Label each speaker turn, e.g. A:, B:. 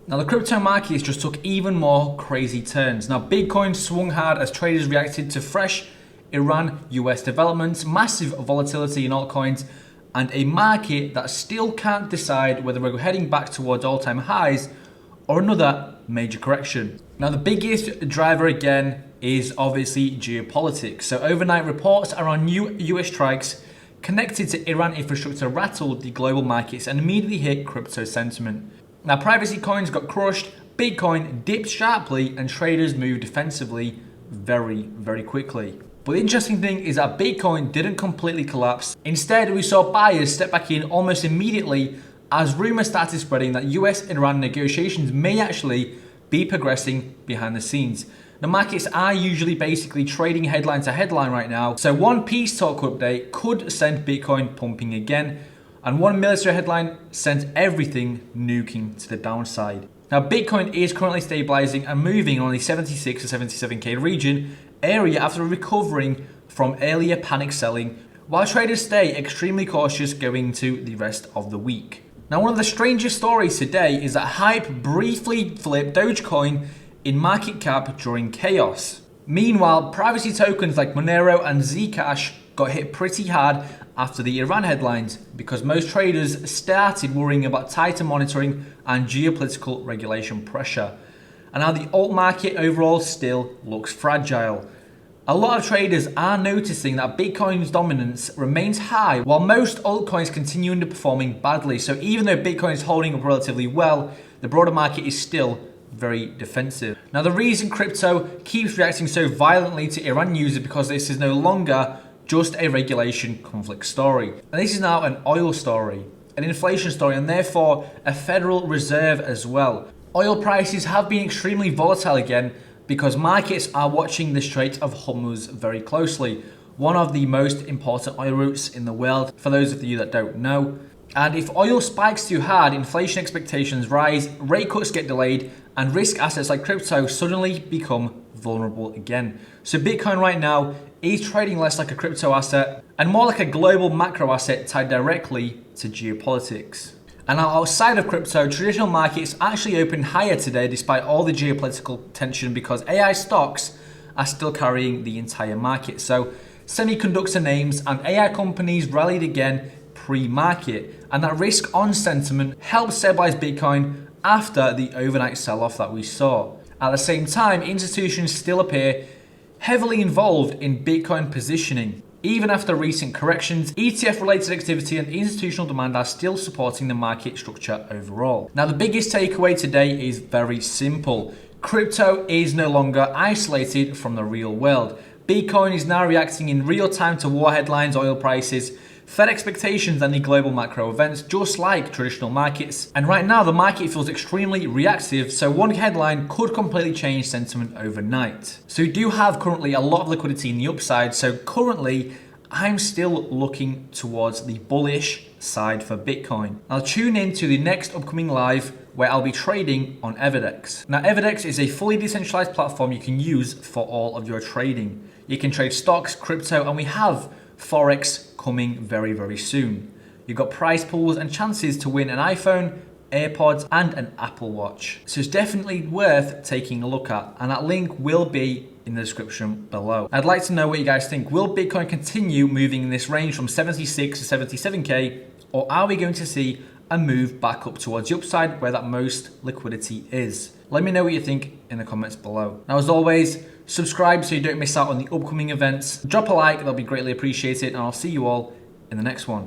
A: Now the crypto markets just took even more crazy turns. Now Bitcoin swung hard as traders reacted to fresh Iran-US developments, massive volatility in altcoins, and a market that still can't decide whether we're heading back towards all-time highs or another major correction. Now the biggest driver again is obviously geopolitics. So overnight reports around new US strikes connected to Iran infrastructure rattled the global markets and immediately hit crypto sentiment. Now privacy coins got crushed, Bitcoin dipped sharply, and traders moved defensively very quickly. But the interesting thing is that Bitcoin didn't completely collapse. Instead, we saw buyers step back in almost immediately as rumors started spreading that US-Iran negotiations may actually be progressing behind the scenes. The markets are usually basically trading headline to headline right now, so one peace talk update could send Bitcoin pumping again, and one military headline sent everything nuking to the downside. Now Bitcoin is currently stabilizing and moving on the 76 to 77k region area after recovering from earlier panic selling, while traders stay extremely cautious going into the rest of the week. Now one of the strangest stories today is that hype briefly flipped Dogecoin in market cap during chaos. Meanwhile, privacy tokens like Monero and Zcash got hit pretty hard after the Iran headlines because most traders started worrying about tighter monitoring and geopolitical regulation pressure. And now the alt market overall still looks fragile. A lot of traders are noticing that Bitcoin's dominance remains high while most altcoins continue underperforming badly. So even though Bitcoin is holding up relatively well, the broader market is still very defensive. Now the reason crypto keeps reacting so violently to Iran news is because this is no longer just a regulation conflict story. And this is now an oil story, an inflation story, and therefore a Federal Reserve as well. Oil prices have been extremely volatile again because markets are watching the Strait of Hormuz very closely, one of the most important oil routes in the world, for those of you that don't know. And if oil spikes too hard, inflation expectations rise, rate cuts get delayed, and risk assets like crypto suddenly become vulnerable again. So Bitcoin right now is trading less like a crypto asset and more like a global macro asset tied directly to geopolitics. And now outside of crypto, traditional markets actually opened higher today despite all the geopolitical tension because AI stocks are still carrying the entire market. So semiconductor names and AI companies rallied again pre-market, and that risk on sentiment helped stabilize Bitcoin after the overnight sell-off that we saw. At the same time, institutions still appear heavily involved in Bitcoin positioning. Even after recent corrections, ETF-related activity and institutional demand are still supporting the market structure overall. Now, the biggest takeaway today is very simple. Crypto is no longer isolated from the real world. Bitcoin is now reacting in real time to war headlines, oil prices, Fed expectations, and the global macro events, just like traditional markets. And right now, the market feels extremely reactive, so one headline could completely change sentiment overnight. So we do have currently a lot of liquidity in the upside, so currently, I'm still looking towards the bullish side for Bitcoin. I'll tune in to the next upcoming live where I'll be trading on Evedex. Now, Evedex is a fully decentralized platform you can use for all of your trading. You can trade stocks, crypto, and we have Forex coming very soon. You've got prize pools and chances to win an iPhone, AirPods, and an Apple Watch. So it's definitely worth taking a look at, and that link will be in the description below. I'd like to know what you guys think. Will Bitcoin continue moving in this range from 76 to 77k, or are we going to see a move back up towards the upside where that most liquidity is? Let me know what you think in the comments below. Now, as always, subscribe so you don't miss out on the upcoming events. Drop a like, that'll be greatly appreciated, and I'll see you all in the next one.